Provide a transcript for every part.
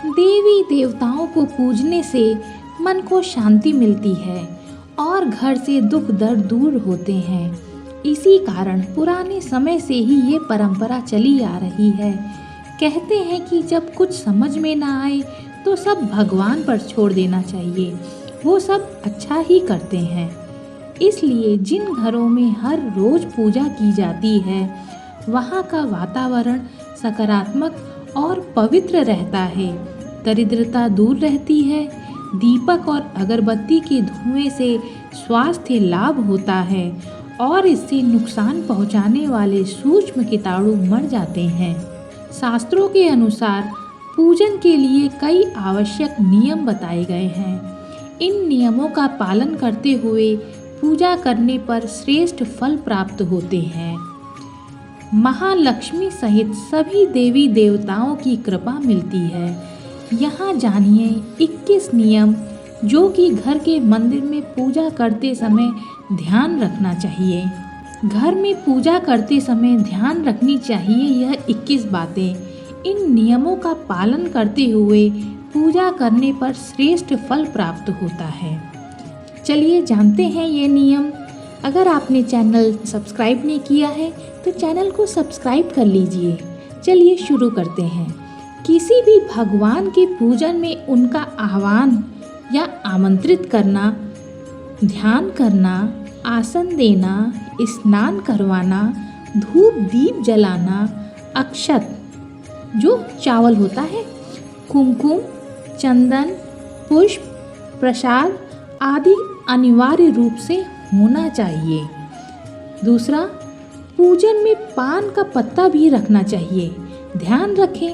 देवी देवताओं को पूजने से मन को शांति मिलती है और घर से दुख दर्द दूर होते हैं। इसी कारण पुराने समय से ही ये परंपरा चली आ रही है। कहते हैं कि जब कुछ समझ में ना आए तो सब भगवान पर छोड़ देना चाहिए, वो सब अच्छा ही करते हैं। इसलिए जिन घरों में हर रोज पूजा की जाती है वहाँ का वातावरण सकारात्मक और पवित्र रहता है। दरिद्रता दूर रहती है। दीपक और अगरबत्ती के धुएं से स्वास्थ्य लाभ होता है और इससे नुकसान पहुंचाने वाले सूक्ष्म कीटाणु मर जाते हैं। शास्त्रों के अनुसार पूजन के लिए कई आवश्यक नियम बताए गए हैं। इन नियमों का पालन करते हुए पूजा करने पर श्रेष्ठ फल प्राप्त होते हैं। महालक्ष्मी सहित सभी देवी देवताओं की कृपा मिलती है। यहाँ जानिए 21 नियम जो कि घर के मंदिर में पूजा करते समय ध्यान रखना चाहिए। घर में पूजा करते समय ध्यान रखनी चाहिए यह 21 बातें। इन नियमों का पालन करते हुए पूजा करने पर श्रेष्ठ फल प्राप्त होता है। चलिए जानते हैं ये नियम। अगर आपने चैनल सब्सक्राइब नहीं किया है तो चैनल को सब्सक्राइब कर लीजिए। चलिए शुरू करते हैं। किसी भी भगवान के पूजन में उनका आह्वान या आमंत्रित करना, ध्यान करना, आसन देना, स्नान करवाना, धूप दीप जलाना, अक्षत जो चावल होता है, कुमकुम, चंदन, पुष्प, प्रसाद आदि अनिवार्य रूप से होना चाहिए। दूसरा, पूजन में पान का पत्ता भी रखना चाहिए। ध्यान रखें,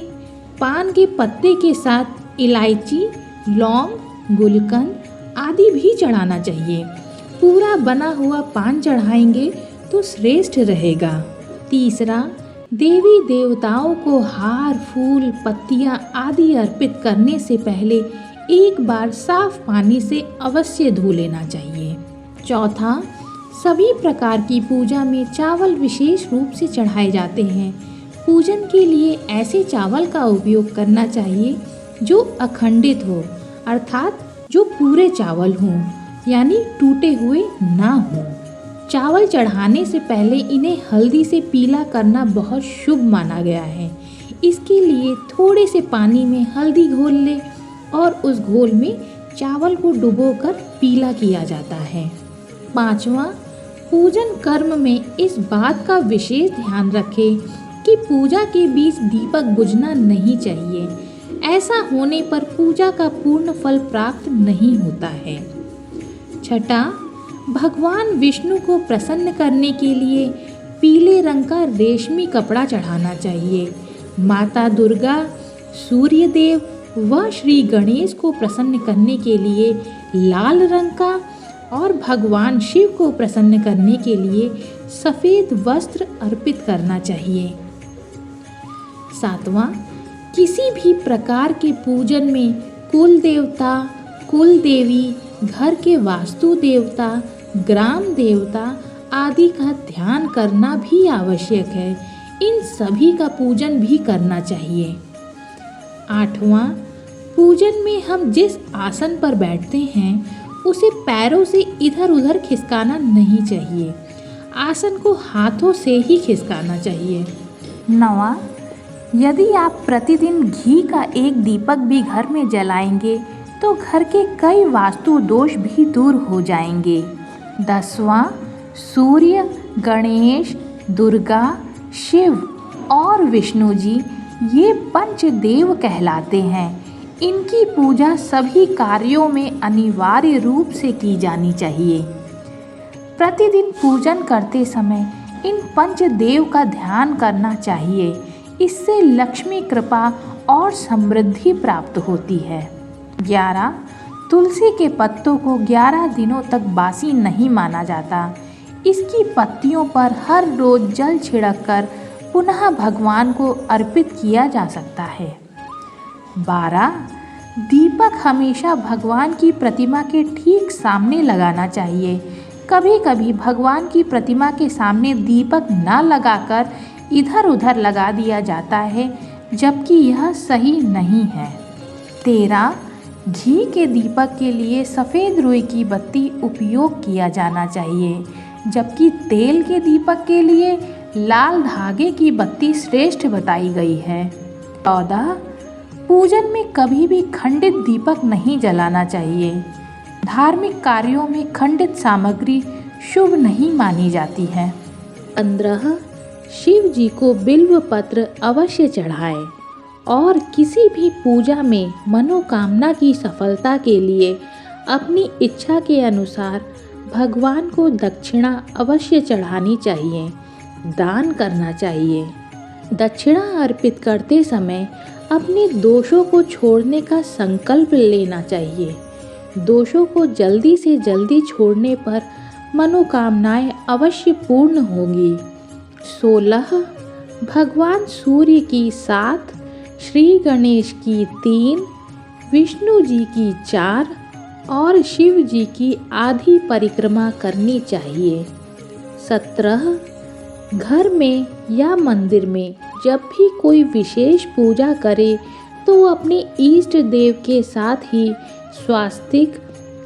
पान के पत्ते के साथ इलायची, लौंग, गुलकंद आदि भी चढ़ाना चाहिए। पूरा बना हुआ पान चढ़ाएंगे तो श्रेष्ठ रहेगा। तीसरा, देवी देवताओं को हार, फूल, पत्तियां आदि अर्पित करने से पहले एक बार साफ पानी से अवश्य धो लेना चाहिए। चौथा, सभी प्रकार की पूजा में चावल विशेष रूप से चढ़ाए जाते हैं। पूजन के लिए ऐसे चावल का उपयोग करना चाहिए जो अखंडित हो, अर्थात जो पूरे चावल हों, यानी टूटे हुए ना हों। चावल चढ़ाने से पहले इन्हें हल्दी से पीला करना बहुत शुभ माना गया है। इसके लिए थोड़े से पानी में हल्दी घोल ले और उस घोल में चावल को डुबोकर पीला किया जाता है। पांचवा, पूजन कर्म में इस बात का विशेष ध्यान रखें कि पूजा के बीच दीपक बुझना नहीं चाहिए। ऐसा होने पर पूजा का पूर्ण फल प्राप्त नहीं होता है। छठा, भगवान विष्णु को प्रसन्न करने के लिए पीले रंग का रेशमी कपड़ा चढ़ाना चाहिए। माता दुर्गा, सूर्य देव व श्री गणेश को प्रसन्न करने के लिए लाल रंग का और भगवान शिव को प्रसन्न करने के लिए सफ़ेद वस्त्र अर्पित करना चाहिए। सातवां, किसी भी प्रकार के पूजन में कुल देवता, कुल देवी, घर के वास्तु देवता, ग्राम देवता आदि का ध्यान करना भी आवश्यक है। इन सभी का पूजन भी करना चाहिए। आठवां, पूजन में हम जिस आसन पर बैठते हैं उसे पैरों से इधर उधर खिसकाना नहीं चाहिए। आसन को हाथों से ही खिसकाना चाहिए। नवा, यदि आप प्रतिदिन घी का एक दीपक भी घर में जलाएंगे तो घर के कई वास्तु दोष भी दूर हो जाएंगे। 10वां, सूर्य, गणेश, दुर्गा, शिव और विष्णु जी ये पंचदेव कहलाते हैं। इनकी पूजा सभी कार्यों में अनिवार्य रूप से की जानी चाहिए। प्रतिदिन पूजन करते समय इन पंचदेव का ध्यान करना चाहिए। इससे लक्ष्मी कृपा और समृद्धि प्राप्त होती है। 11, तुलसी के पत्तों को 11 दिनों तक बासी नहीं माना जाता। इसकी पत्तियों पर हर रोज जल छिड़ककर पुनः भगवान को अर्पित किया जा सकता है। 12, दीपक हमेशा भगवान की प्रतिमा के ठीक सामने लगाना चाहिए। कभी कभी भगवान की प्रतिमा के सामने दीपक न लगाकर इधर उधर लगा दिया जाता है, जबकि यह सही नहीं है। 13 घी के दीपक के लिए सफ़ेद रुई की बत्ती उपयोग किया जाना चाहिए, जबकि तेल के दीपक के लिए लाल धागे की बत्ती श्रेष्ठ बताई गई है। 14 पूजन में कभी भी खंडित दीपक नहीं जलाना चाहिए। धार्मिक कार्यों में खंडित सामग्री शुभ नहीं मानी जाती है। 15 शिव जी को बिल्व पत्र अवश्य चढ़ाएं और किसी भी पूजा में मनोकामना की सफलता के लिए अपनी इच्छा के अनुसार भगवान को दक्षिणा अवश्य चढ़ानी चाहिए, दान करना चाहिए। दक्षिणा अर्पित करते समय अपने दोषों को छोड़ने का संकल्प लेना चाहिए। दोषों को जल्दी से जल्दी छोड़ने पर मनोकामनाएं अवश्य पूर्ण होंगी। 16 भगवान सूर्य की 7, श्री गणेश की 3, विष्णु जी की 4 और शिव जी की आधी परिक्रमा करनी चाहिए। 17 घर में या मंदिर में जब भी कोई विशेष पूजा करे तो अपने इष्ट देव के साथ ही स्वास्तिक,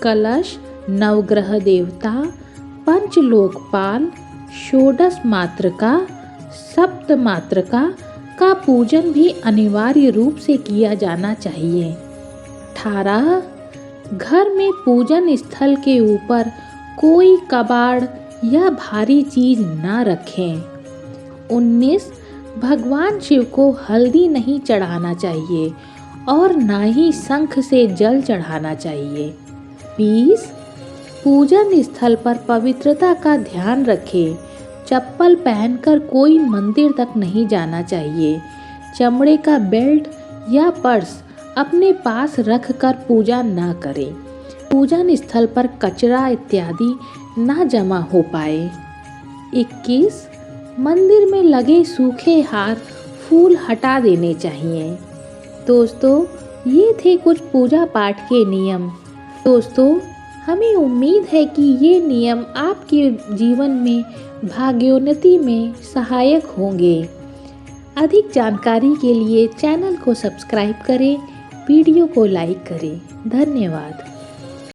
कलश, नवग्रह देवता, पंचलोकपाल, षोडश मातृका, सप्त मातृका का पूजन भी अनिवार्य रूप से किया जाना चाहिए। 18 घर में पूजन स्थल के ऊपर कोई कबाड़ या भारी चीज ना रखें। 19 भगवान शिव को हल्दी नहीं चढ़ाना चाहिए और ना ही शंख से जल चढ़ाना चाहिए। 20 पूजन स्थल पर पवित्रता का ध्यान रखें। चप्पल पहनकर कोई मंदिर तक नहीं जाना चाहिए। चमड़े का बेल्ट या पर्स अपने पास रखकर पूजा ना करें। पूजन स्थल पर कचरा इत्यादि ना जमा हो पाए। 21 मंदिर में लगे सूखे हार, फूल हटा देने चाहिए। दोस्तों, ये थे कुछ पूजा पाठ के नियम। दोस्तों, हमें उम्मीद है कि ये नियम आपके जीवन में भाग्योन्नति में सहायक होंगे। अधिक जानकारी के लिए चैनल को सब्सक्राइब करें, वीडियो को लाइक करें। धन्यवाद।